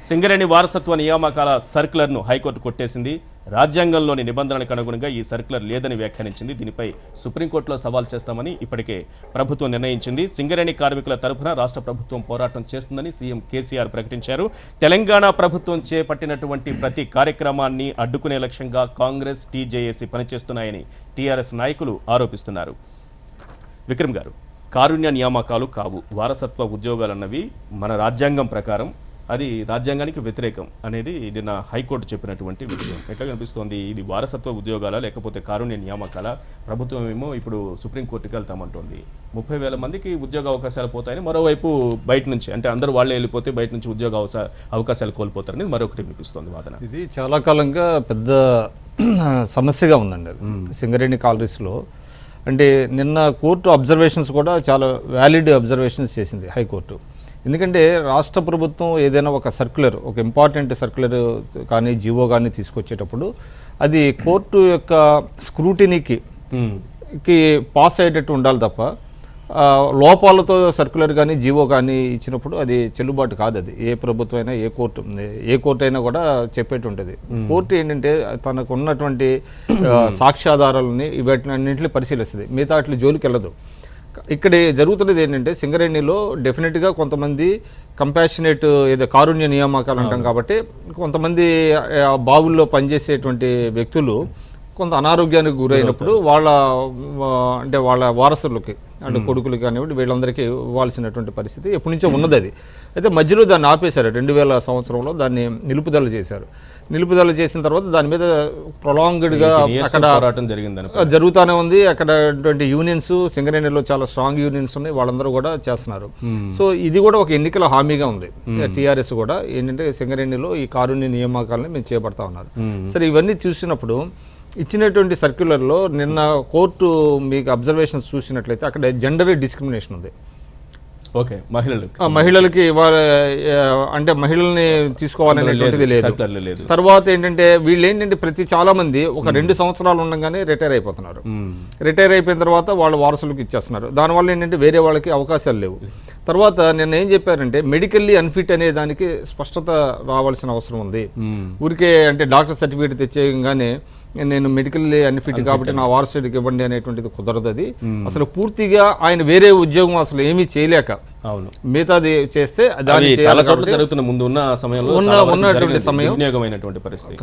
సింగరేణి వారసత్వ నియామకాల సర్క్యులర్ను హైకోర్టు కొట్టేసింది. రాజ్యాంగంలోని నిబంధనలకు అనుగుణంగా ఈ సర్క్యులర్ లేదని వ్యాఖ్యానించింది. దీనిపై సుప్రీంకోర్టులో సవాల్ చేస్తామని ఇప్పటికే ప్రభుత్వం నిర్ణయించింది. సింగరేణి కార్మికుల తరఫున రాష్ట్ర ప్రభుత్వం పోరాటం చేస్తుందని సీఎం కేసీఆర్ ప్రకటించారు. తెలంగాణ ప్రభుత్వం చేపట్టినటువంటి ప్రతి కార్యక్రమాన్ని అడ్డుకునే లక్ష్యంగా కాంగ్రెస్, టీజేఏసీ పనిచేస్తున్నాయని టీఆర్ఎస్ నాయకులు ఆరోపిస్తున్నారు. విక్రమ్ గారు, కారుణ్య నియామకాలు కావు, వారసత్వ ఉద్యోగాలన్నవి మన రాజ్యాంగం ప్రకారం అది రాజ్యాంగానికి వ్యతిరేకం అనేది నిన్న హైకోర్టు చెప్పినటువంటి విషయం. ఎట్లా కనిపిస్తోంది? ఇది వారసత్వ ఉద్యోగాల లేకపోతే కారుణ్య నియామకాల? ప్రభుత్వం ఏమో ఇప్పుడు సుప్రీంకోర్టుకి వెళ్తామంటోంది. 30,000 మందికి ఉద్యోగ అవకాశాలు పోతాయని, మరోవైపు బయట నుంచి అంటే అందరూ వాళ్ళే వెళ్ళిపోతే బయట నుంచి ఉద్యోగ అవకాశాలు కోల్పోతారని మరొకటి వినిపిస్తోంది వాదన. ఇది చాలా కాలంగా పెద్ద సమస్యగా ఉందండి అది సింగరేణి కాలరీస్లో. అంటే నిన్న కోర్టు అబ్జర్వేషన్స్ కూడా చాలా వ్యాలిడ్ అబ్జర్వేషన్స్ చేసింది హైకోర్టు. ఎందుకంటే రాష్ట్ర ప్రభుత్వం ఏదైనా ఒక సర్క్యులర్, ఒక ఇంపార్టెంట్ సర్క్యులర్ కానీ జీవో కానీ తీసుకొచ్చేటప్పుడు అది కోర్టు యొక్క స్క్రూటినీకి పాస్ అయ్యేటట్టు ఉండాలి తప్ప లోపాలతో సర్క్యులర్ కానీ జీవో కానీ ఇచ్చినప్పుడు అది చెల్లుబాటు కాదు. అది ఏ ప్రభుత్వం అయినా ఏ కోర్టు అయినా కూడా చెప్పేటి ఉంటుంది. కోర్టు ఏంటంటే తనకు ఉన్నటువంటి సాక్ష్యాధారాలని వీటినన్నింటినీ పరిశీలిస్తుంది, మిగతా అట్లా జోలికి వెళ్ళదు. ఇక్కడ జరుగుతున్నది ఏంటంటే సింగరేణిలో డెఫినెట్గా కొంతమంది కంపాషనేట్ ఏదో కారుణ్య నియామకాలు అంటాం కాబట్టి కొంతమంది బావుల్లో పనిచేసేటువంటి వ్యక్తులు కొంత అనారోగ్యానికి గురైనప్పుడు వాళ్ళ వారసులకి అంటే కొడుకులు కానివ్వండి వీళ్ళందరికీ ఇవ్వాల్సినటువంటి పరిస్థితి ఎప్పటి నుంచో ఉన్నది. అది అయితే మధ్యలో దాన్ని ఆపేశారు. 2000 సంవత్సరంలో దాన్ని నిలుపుదల చేశారు. నిలుపుదల చేసిన తర్వాత దాని మీద ప్రొలాంగ్డ్గా అక్కడ జరుగుతూనే ఉంది. అక్కడ యూనియన్స్ సింగరేణిలో చాలా స్ట్రాంగ్ యూనియన్స్ ఉన్నాయి, వాళ్ళందరూ కూడా చేస్తున్నారు. సో ఇది కూడా ఒక ఎన్నికల హామీగా ఉంది. టీఆర్ఎస్ కూడా ఏంటంటే సింగరేణిలో ఈ కారుణ్య నియామకాలని మేము చేపడతా ఉన్నారు. సరే, ఇవన్నీ చూసినప్పుడు ఇచ్చినటువంటి సర్క్యులర్లో నిన్న కోర్టు మీకు అబ్జర్వేషన్స్ చూసినట్లయితే అక్కడ జెండర్ డిస్క్రిమినేషన్ ఉంది. ఓకే, మహిళలకి అంటే మహిళల్ని తీసుకోవాలనేటువంటిది లేదు. తర్వాత ఏంటంటే వీళ్ళు ఏంటంటే చాలా మంది ఒక 2 సంవత్సరాలు ఉండగానే రిటైర్ అయిపోతున్నారు. రిటైర్ అయిపోయిన తర్వాత వాళ్ళ వారసులకు ఇచ్చేస్తున్నారు. దానివల్ల ఏంటంటే వేరే వాళ్ళకి అవకాశాలు లేవు. తర్వాత నిన్న ఏం చెప్పారంటే మెడికల్లీ అన్ఫిట్ అనే దానికి స్పష్టత రావాల్సిన అవసరం ఉంది. ఊరికే అంటే డాక్టర్ సర్టిఫికేట్ తెచ్చేయగానే నేను మెడికల్లీ అన్ఫిట్ కాబట్టి నా వారసుడికి ఇవ్వండి అనేటువంటిది కుదరదు. అది అసలు పూర్తిగా ఆయన వేరే ఉద్యోగం అసలు ఏమీ చేయలేక మిగతాది చేస్తే ఉన్నటువంటి సమయం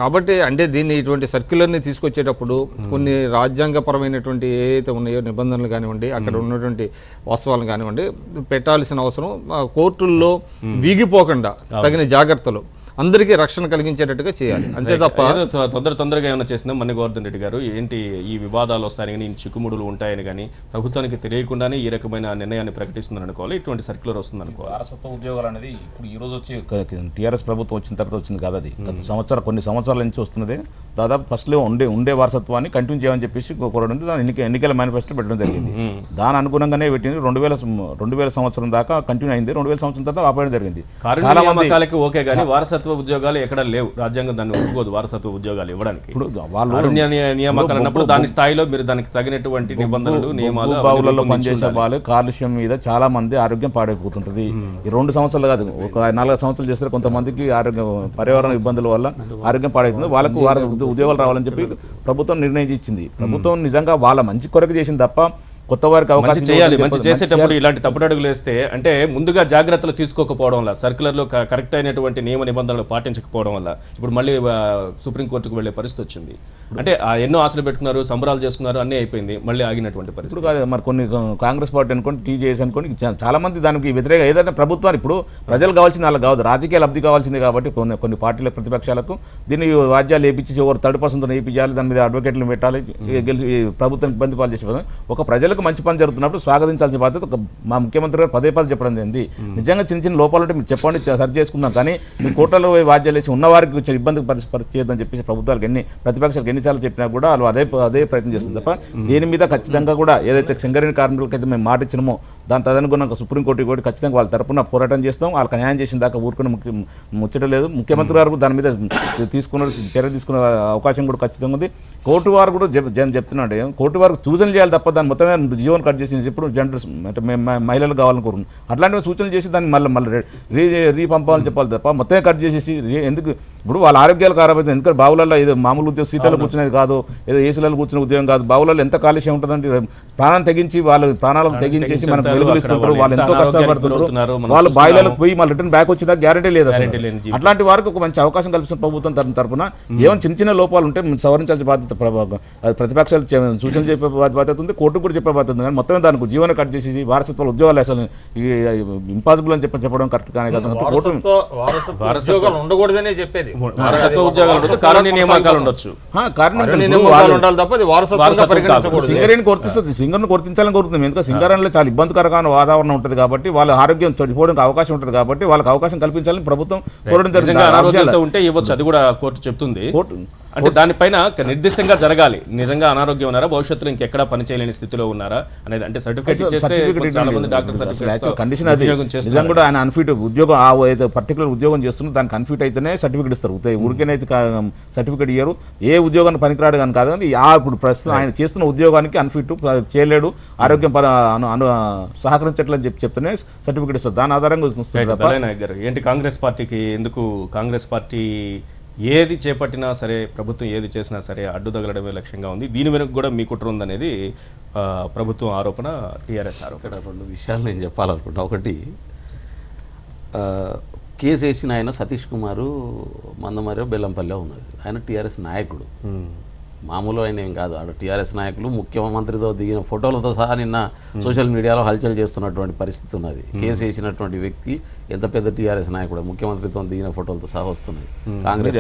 కాబట్టి అంటే దీన్ని ఇటువంటి సర్క్యులర్ని తీసుకొచ్చేటప్పుడు కొన్ని రాజ్యాంగపరమైనటువంటి ఏదైతే ఉన్నాయో నిబంధనలు కానివ్వండి, అక్కడ ఉన్నటువంటి వాస్తవాలు కానివ్వండి పెట్టాల్సిన అవసరం కోర్టుల్లో వీగిపోకుండా తగిన జాగ్రత్తలు అందరికీ రక్షణ కలిగించేటట్టుగా చేయాలి, అంతే తప్ప తొందరగా ఏమైనా చేసిందా మన గోవర్ధన్ రెడ్డి గారు? ఏంటి ఈ వివాదాలు వస్తాయని కానీ చిక్కుముడులు ఉంటాయని కానీ ప్రభుత్వానికి తెలియకుండానే ఈ రకమైన నిర్ణయాన్ని ప్రకటిస్తుందని అనుకోవాలి, ఇటువంటి సర్క్యులర్ వస్తుంది అనుకోవాలి. వారసత్వ ఉద్యోగాలు అనేది ఇప్పుడు ఈ రోజు వచ్చి టీఆర్ఎస్ ప్రభుత్వం వచ్చిన తర్వాత వచ్చింది కాదు. అది కొన్ని సంవత్సరాల నుంచి వస్తున్నది. దాదాపు ఫస్ట్లో ఉండే వారసత్వాన్ని కంటిన్యూ చేయమని చెప్పేసి కోరడం, దాని ఎన్నికల మేనిఫెస్టో పెట్టడం జరిగింది. దాని అనుగుణంగానే పెట్టింది. 2000 సంవత్సరం దాకా కంటిన్యూ అయింది. 2000 సంవత్సరం తర్వాత ఆపేయడం జరిగింది. ఓకే, కానీ వారసత్వ ఉద్యోగాలు ఎక్కడ లేవు. రాజ్యాంగం దాన్ని ఒప్పుకోదు వారసత్వ ఉద్యోగాలు ఇవ్వడానికి. ఇప్పుడు వాళ్ళు నియామకాలు అన్నప్పుడు దాని స్థాయిలో మీరు దానికి తగినటువంటి నిబంధనలు, నియమాలు, బావులలో పనిచేసే వాళ్ళు కాలుష్యం మీద చాలా మంది ఆరోగ్యం పాడైపోతుంటది. ఈ 2 సంవత్సరాలు కాదు, ఒక 4 సంవత్సరాలు చేస్తే కొంతమందికి ఆరోగ్యం పర్యావరణ ఇబ్బందుల వల్ల ఆరోగ్యం పాడైతుంది. వాళ్ళకు ఉద్యోగాలు రావాలని చెప్పి ప్రభుత్వం నిర్ణయించింది. ప్రభుత్వం నిజంగా వాళ్ళ మంచి కొరకు చేసింది తప్ప కొత్త వారికి అవకాశం చేయాలి. మంచి చేసేటప్పుడు ఇలాంటి తప్పుడు అడుగులు వేస్తే అంటే ముందుగా జాగ్రత్తలు తీసుకోకపోవడం వల్ల, సర్క్యులర్లో కరెక్ట్ అయినటువంటి నియమ నిబంధనలు పాటించకపోవడం వల్ల ఇప్పుడు మళ్ళీ సుప్రీంకోర్టుకు వెళ్లే పరిస్థితి వచ్చింది. అంటే ఎన్నో ఆశలు పెట్టుకున్నారు, సంబరాలు చేసుకున్నారు, అన్నీ అయిపోయింది, మళ్ళీ ఆగినటువంటి పరిస్థితి. ఇప్పుడు కాదు మరి కొన్ని కాంగ్రెస్ పార్టీ అనుకోండి, టీజేఎస్ అనుకోండి, చాలా మంది దానికి వ్యతిరేక ఏదైనా ప్రభుత్వాన్ని ఇప్పుడు ప్రజలు కావాల్సింది వాళ్ళకి కావద్దు, రాజకీయ లబ్ధి కావాల్సింది కాబట్టి కొన్ని పార్టీల ప్రతిపక్షాలకు దీన్ని రాజ్యాలు వేయించి ఎవరు 3rd-person వేయించాలి, దాని మీద అడ్వకేట్లు పెట్టాలి, ప్రభుత్వం ఇబ్బంది పాలు చేసే ఒక ప్రజలకు మంచి పని జరుగుతున్నప్పుడు స్వాగతించాల్సిన బాధ్యత మా ముఖ్యమంత్రి గారు పదే చెప్పడం జరిగింది. నిజంగా చిన్న లోపాలు ఉంటే మీరు చెప్పండి, సరి చేసుకుందాం, కానీ మీ కోర్టులో వాద్యాలు వేసి ఉన్నవారికి వచ్చే ఇబ్బంది చేయొద్దని చెప్పేసి ప్రభుత్వాలకు ప్రతిపక్షాలకు ఎన్నిసార్లు చెప్పినా కూడా వాళ్ళు అదే ప్రయత్నం చేస్తుంది తప్ప దీని మీద ఖచ్చితంగా కూడా ఏదైతే సింగరేణి కార్మికులకైతే మేము మాట ఇచ్చినామో దాని తదనుగుణంగా సుప్రీంకోర్టు కూడా ఖచ్చితంగా వాళ్ళ తరపున పోరాటం చేస్తాం. వాళ్ళకి న్యాయం చేసిన దాకా ఊరుకుని ముచ్చట లేదు. ముఖ్యమంత్రి గారు దాని మీద చర్య తీసుకునే అవకాశం కూడా ఖచ్చితంగా ఉంది. కోర్టు వారు కూడా చెప్తున్నాడు, కోర్టు వారికి సూచనలు చేయాలి తప్ప దాన్ని మొత్తమే జీవోని కట్ చేసి ఇప్పుడు జెండర్స్ అంటే మహిళలు కావాలని కోరుకున్నాం. అట్లాంటివి సూచనలు చేసి దాన్ని మళ్ళీ రీపంపాలని చెప్పాలి తప్ప మొత్తమే కట్ చేసేసి ఎందుకు ఇప్పుడు వాళ్ళ ఆరోగ్యాలు ఖరాబ్ అవుతుంది. ఎందుకంటే బావులలో ఏదో మామూలు ఉద్యోగం సీట్లలో కూర్చునేది కాదు, ఏదో ఏసీలలో కూర్చునే ఉద్యోగం కాదు. బావులలో ఎంత కాలుష్యం ఉంటుందంటే ప్రాణాన్ని తెగించి వాళ్ళ ప్రాణాలను తెగించేసి మనకు వెలుగులు ఇస్తుంటారు. వాళ్ళు ఎంతో కష్టపడుతున్నారు. వాళ్ళు బాయిలకు పోయి మళ్ళీ రిటర్న్ బ్యాక్ వచ్చేదా గ్యారెంటీ లేదు. అట్లాంటి వారికి ఒక మంచి అవకాశం కల్పిస్తున్న ప్రభుత్వం తరఫున ఏమైనా చిన్న చిన్న లోపాలు ఉంటే సవరించాల్సిన బాధ్యత ప్రతిపక్షాలు సూచనలు చెప్పే బాధ్యత ఉంది, కోర్టు కూడా చెప్పే బాధ్యత ఉంది. కానీ మొత్తమే దానికి జీవన కట్ చేసి వారసత్వ ఉద్యోగాలు అసలు ఇంపాసిబుల్ అని చెప్పడం కరెక్ట్ కానీ కాదు. ఉండకూడదనే చెప్పేది వారసత్వ ఉద్యోగాలు కారుణ్య నియామకాలు ఉండొచ్చు. సింగర్ను గుర్తించాలని కోరుతుంది. ఎందుకంటే సింగరంలో చాలా ఇబ్బందికరమైన వాతావరణం ఉంటుంది కాబట్టి వాళ్ళ ఆరోగ్యం చెడిపోవడానికి అవకాశం ఉంటుంది కాబట్టి వాళ్ళకి అవకాశం కల్పించాలని ప్రభుత్వం కోరడం జరిగింది. అనారోగ్యంతో ఉంటే ఇవ్వచ్చు, అది కూడా కోర్టు చెప్తుంది. అంటే దానిపైన నిర్దిష్టంగా జరగాలి. నిజంగా అనారోగ్యం ఉన్నారా, భవిష్యత్తులో ఇంకెక్కడా పని చేయలేని స్థితిలో ఉన్నారా అనేది. అంటే సర్టిఫికేట్ చాలా మంది డాక్టర్ కండిషన్ అది నిజంగా కూడా ఆయన అన్ఫిట్ ఉద్యోగం పర్టికులర్ ఉద్యోగం చేస్తున్నారు, దానికి అన్ఫిట్ అయితేనే సర్టిఫికేట్ ఇస్తారు. ఊరికేనైతే సర్టిఫికేట్ ఇయ్యరు. ఏ ఉద్యోగాన్ని పనికిరాడు కానీ కాదు. కానీ ఇప్పుడు ప్రస్తుతం ఆయన చేస్తున్న ఉద్యోగానికి అన్ఫిట్ చేయలేడు, ఆరోగ్యం సహకరించట్లని చెప్తేనే సర్టిఫికేట్ ఇస్తారు. దాని ఆధారంగా ఏంటి కాంగ్రెస్ పార్టీకి ఎందుకు కాంగ్రెస్ పార్టీ ఏది చేపట్టినా సరే, ప్రభుత్వం ఏది చేసినా సరే అడ్డు తగలడమే లక్ష్యంగా ఉంది, దీని వెనుక కూడా మీ కుట్ర ఉందనేది ప్రభుత్వం ఆరోపణ, టీఆర్ఎస్ ఆరోపణ. రెండు విషయాలు నేను చెప్పాలనుకుంటా. ఒకటి, కేసు వేసిన ఆయన సతీష్ కుమారు మందమర్రి బెల్లంపల్లె ఉన్నది. ఆయన టీఆర్ఎస్ నాయకుడు, మామూలు ఆయన ఏం కాదు. ఆడ టీఆర్ఎస్ నాయకులు ముఖ్యమంత్రితో దిగిన ఫోటోలతో సహా నిన్న సోషల్ మీడియాలో హల్చల్ చేస్తున్నటువంటి పరిస్థితి ఉన్నది. కేసు వేసినటువంటి వ్యక్తి ఎంత పెద్ద టీఆర్ఎస్ నాయకుడు, ముఖ్యమంత్రితో దిగిన ఫోటోలతో సహా వస్తున్నది. కాంగ్రెస్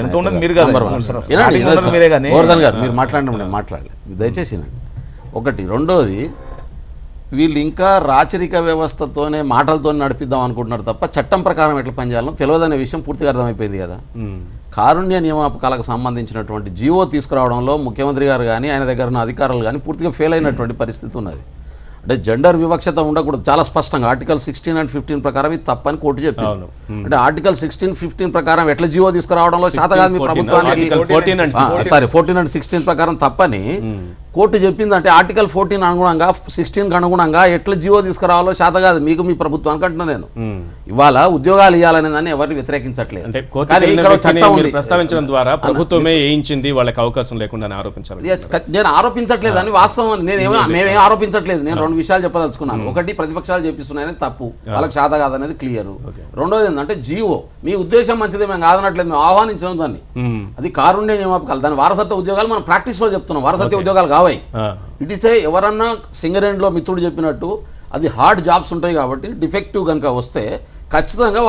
గోవర్ధన్ గారు మీరు మాట్లాడినప్పుడు నేను మాట్లాడలేదు, దయచేసి వినండి. ఒకటి. రెండోది, వీళ్ళు ఇంకా రాచరిక వ్యవస్థతోనే మాటలతో నడిపిద్దాం అనుకుంటున్నారు తప్ప చట్టం ప్రకారం ఎట్లా పనిచేయాలో తెలియదనే విషయం పూర్తిగా అర్థమైపోయింది కదా. కారుణ్య నియామకాలకు సంబంధించినటువంటి జీవో తీసుకురావడంలో ముఖ్యమంత్రి గారు కానీ ఆయన దగ్గర ఉన్న అధికారులు కానీ పూర్తిగా ఫెయిల్ అయినటువంటి పరిస్థితి ఉన్నది. అంటే జెండర్ వివక్షత ఉండకూడదు, చాలా స్పష్టంగా ఆర్టికల్ 16 and 15 ప్రకారం ఇది తప్పని కోర్టు చెప్పింది. అంటే ఆర్టికల్ 16, 15 ప్రకారం ఎట్లా జీవో తీసుకురావడంలో శాత కాదు మీ ప్రభుత్వానికి. 14 and 16 ప్రకారం తప్పని కోర్టు చెప్పింది. అంటే ఆర్టికల్ 14 అనుగుణంగా 16 అనుగుణంగా ఎట్లా జీవో తీసుకురావాలో శాత కాదు మీకు, మీ ప్రభుత్వానికి అంటున్నా నేను. ఇవాళ ఉద్యోగాలు ఇవ్వాలనే దాన్ని ఎవరిని వ్యతిరేకించట్లేదు. ప్రస్తావించడం ద్వారా ప్రభుత్వమే వేయించింది, వాళ్ళకి అవకాశం లేకుండా ఆరోపించాలి. నేను ఆరోపించట్లేదు అని వాస్తవం, మేమేం ఆరోపించట్లేదు. నేను రెండు విషయాలు చెప్పదలుచుకున్నాను. ఒకటి, ప్రతిపక్షాలు చెప్పిస్తున్నాయని తప్పు, వాళ్ళకి శాత కాదనేది క్లియర్. రెండోది ఏంటంటే జీవో మీ ఉద్దేశం మంచిది, మేము కాదనట్లేదు, మేము ఆహ్వానించడం దాన్ని. అది కారుణ్య నియామకాలు, దాని వారసత్వ ఉద్యోగాలు మనం ప్రాక్టీస్లో చెప్తున్నాం. వారసత్వ ఉద్యోగాలు కావాయి. ఇట్ ఈస్ ఎవరన్నా సింగరేణిలో మిత్రుడు చెప్పినట్టు అది హార్డ్ జాబ్స్ ఉంటాయి కాబట్టి డిఫెక్టివ్ కనుక వస్తే ఖచ్చితంగా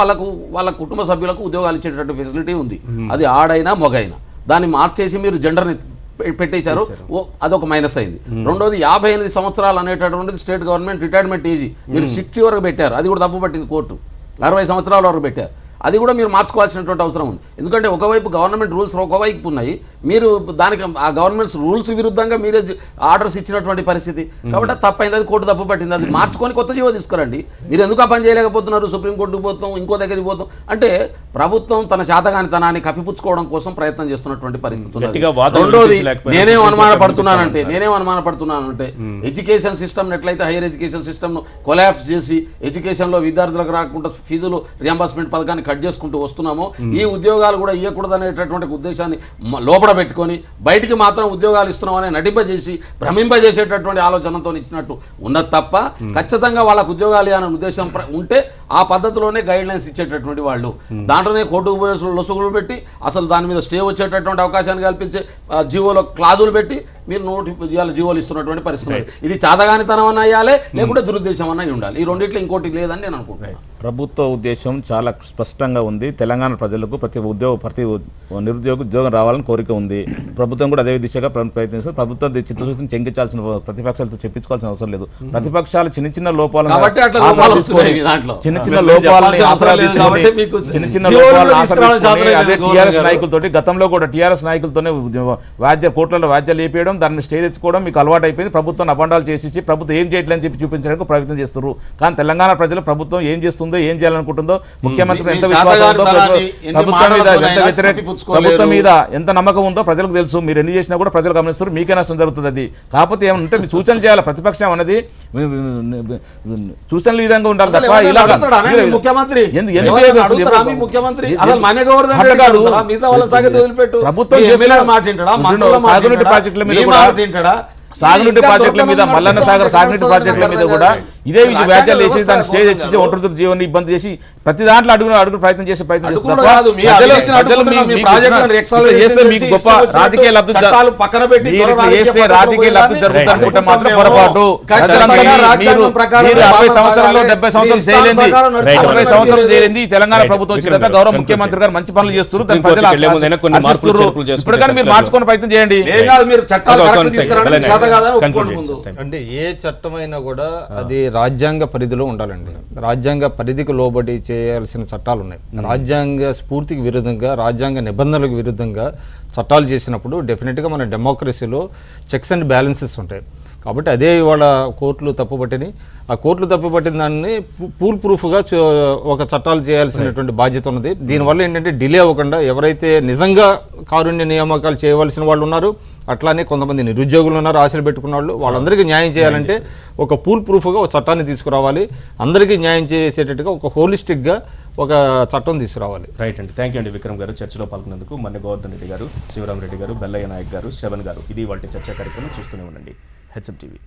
వాళ్ళ కుటుంబ సభ్యులకు ఉద్యోగాలు ఇచ్చేటట్టు ఫెసిలిటీ ఉంది. అది ఆడైనా మొగైనా. దాన్ని మార్చేసి మీరు జెండర్ని పెట్టేశారు, అదొక మైనస్ అయింది. రెండోది, 58 సంవత్సరాలు అనేటటువంటిది స్టేట్ గవర్నమెంట్ రిటైర్మెంట్ ఏజ్ మీరు 60 వరకు పెట్టారు, అది కూడా తప్పు పట్టింది కోర్టు. 60 సంవత్సరాల వరకు పెట్టారు, అది కూడా మీరు మార్చుకోవాల్సినటువంటి అవసరం ఉంది. ఎందుకంటే ఒకవైపు గవర్నమెంట్ రూల్స్ ఒకవైపు ఉన్నాయి, మీరు దానికి ఆ గవర్నమెంట్స్ రూల్స్ విరుద్ధంగా మీరే ఆర్డర్స్ ఇచ్చినటువంటి పరిస్థితి కాబట్టి తప్పైంది. అది కోర్టు తప్పు పట్టింది. అది మార్చుకొని కొత్త జీవో తీసుకురండి. మీరు ఎందుకు ఆ పని చేయలేకపోతున్నారు? సుప్రీంకోర్టుకు పోతాం, ఇంకో దగ్గరికి పోతాం అంటే ప్రభుత్వం తన శాతగానితనాన్ని కప్పిపుచ్చుకోవడం కోసం ప్రయత్నం చేస్తున్నటువంటి పరిస్థితి ఉన్నది. రెండోది, నేనేం అనుమానపడుతున్నానంటే ఎడ్యుకేషన్ సిస్టమ్ ఎట్లయితే హైయర్ ఎడ్యుకేషన్ సిస్టమ్ను కొలాప్స్ చేసి ఎడ్యుకేషన్లో విద్యార్థులకు రాకుండా ఫీజులు రియంబర్స్మెంట్ పథకాన్ని కట్ చేసుకుంటూ వస్తున్నామో, ఈ ఉద్యోగాలు కూడా ఇవ్వకూడదు అనేటటువంటి ఉద్దేశాన్ని లోపల పెట్టుకొని బయటికి మాత్రం ఉద్యోగాలు ఇస్తున్నామని నటింపజేసి భ్రమింపజేసేటటువంటి ఆలోచనతో ఇచ్చినట్టు ఉన్నది తప్ప ఖచ్చితంగా వాళ్ళకు ఉద్యోగాలు అనే ఉద్దేశం ఉంటే ఆ పద్ధతిలోనే గైడ్ లైన్స్ ఇచ్చేటటువంటి వాళ్ళు దాంట్లోనే కోర్టుకు పోయే లొసుగులు పెట్టి అసలు దాని మీద స్టే వచ్చేటటువంటి అవకాశాన్ని కల్పించే జీవోలో క్లాజులు పెట్టి మీరు జీవోలు ఇస్తున్నటువంటి పరిస్థితి. ఇది చాదగానితనం అన్న అయ్యాలి, లేకుంటే దురుద్దేశం అన్న ఉండాలి. ఈ రెండిట్లో ఇంకోటి లేదని నేను అనుకుంటున్నాను. ప్రభుత్వ ఉద్దేశం చాలా స్పష్టంగా ఉంది. తెలంగాణ ప్రజలకు ప్రతి నిరుద్యోగ ఉద్యోగం రావాలని కోరిక ఉంది. ప్రభుత్వం కూడా అదే దిశగా ప్రయత్నిస్తుంది. ప్రభుత్వం చిత్తశుద్ధిని చెంకించాల్సిన ప్రతిపక్షాలతో చెప్పించుకోవాల్సిన అవసరం లేదు. ప్రతిపక్షాలు చిన్న చిన్న లోపాలను కాబట్టి అట్లా లోపాలు వస్తున్నాయి మీ దాంట్లో. చిన్న లోపాలని ఆసరా తీసుకొని అదే టీఆర్ఎస్ నాయకులతోటి గతంలో కూడా టీఆర్ఎస్ నాయకులతోనే కోట్లలో వ్యాజ్యాలు లేపేయడం, దాన్ని స్టే తెచ్చుకోవడం మీకు అలవాటు అయిపోయింది. ప్రభుత్వం అబండాలు చేసి ప్రభుత్వం ఏం చేయట్లేదని చెప్పి చూపించడానికి ప్రయత్నం చేస్తున్నారు. కానీ తెలంగాణ ప్రజలు ప్రభుత్వం ఏం చేస్తుందో, ఏం చేయాలనుకుంటుందో, ముఖ్యమంత్రి ఎంత విశ్వాసం ఉందో, ప్రభుత్వం మీద ఎంత నమ్మకం ఉందో ప్రజలకు తెలుసు. మీరు ఎన్ని చేసినా కూడా ప్రజలు గమనిస్తారు. మీకే నష్టం జరుగుతుంది. అది కాకపోతే ఏమంటే మీ సూచనలు చేయాలి. ప్రతిపక్షం అనేది సూచనల విధంగా ఉండాలి తప్ప ఇలా సాగునీటి ప్రాజెక్టుల మీద కూడా సాగునీటి ప్రాజెక్టుల మీద మల్లన్న సాగర్ సాగునీటి ప్రాజెక్టుల మీద కూడా ఇదే వ్యాఖ్యలు వేసి దాన్ని స్టే తెచ్చి ఒంటరి జీవన ఇబ్బంది చేసి ప్రతి దాంట్లో అడుగు ప్రయత్నం చేసే ప్రయత్నం మీకు గొప్ప రాజకీయ లబ్ధి రాజకీయ లబ్ధి జరుగుతుంది అనుకుంటే మాత్రం పొరపాటు. 60 సంవత్సరాల్లో 70 సంవత్సరాలు చేయలేంది, 60 సంవత్సరాలు చేయలేంది తెలంగాణ ప్రభుత్వం వచ్చిన తర్వాత గౌరవ ముఖ్యమంత్రి గారు మంచి పనులు చేస్తున్నారు. ఇప్పటికైనా మీరు మార్చుకునే ప్రయత్నం చేయండి. అంటే ఏ చట్టమైనా కూడా అది రాజ్యాంగ పరిధిలో ఉండాలండి. రాజ్యాంగ పరిధికి లోబడి చేయాల్సిన చట్టాలు ఉన్నాయి. రాజ్యాంగ స్ఫూర్తికి విరుద్ధంగా, రాజ్యాంగ నిబంధనలకు విరుద్ధంగా చట్టాలు చేసినప్పుడు డెఫినెట్గా మన డెమోక్రసీలో చెక్స్ అండ్ బ్యాలెన్సెస్ ఉంటాయి. కాబట్టి అదే ఇవాళ కోర్టులు తప్పుపట్టిని, ఆ కోర్టులు తప్పుపట్టిన దాన్ని పూల్ ప్రూఫ్గా ఒక చట్టాలు చేయాల్సినటువంటి బాధ్యత ఉన్నది. దీనివల్ల ఏంటంటే డిలే అవ్వకుండా ఎవరైతే నిజంగా కారుణ్య నియామకాలు చేయవలసిన వాళ్ళు ఉన్నారు, అట్లానే కొంతమంది నిరుద్యోగులు ఉన్నారు, ఆశలు పెట్టుకున్న వాళ్ళు, వాళ్ళందరికీ న్యాయం చేయాలంటే ఒక పూల్ ప్రూఫ్గా ఒక చట్టాన్ని తీసుకురావాలి. అందరికీ న్యాయం చేసేటట్టుగా ఒక హోలిస్టిక్గా ఒక చట్టం తీసుకురావాలి. రైట్ అండి. థ్యాంక్ యూ అండి విక్రమ్ గారు చర్చలో పాల్గొన్నందుకు. మన్నె గోవర్ధన్ రెడ్డి గారు, శివరాం రెడ్డి గారు, బెల్లయ్య నాయక్ గారు, శ్రవణ్ గారు. ఇది వాళ్ళ చర్చా కార్యక్రమం. చూస్తూనే ఉండండి హెచ్ఎం టీవీ.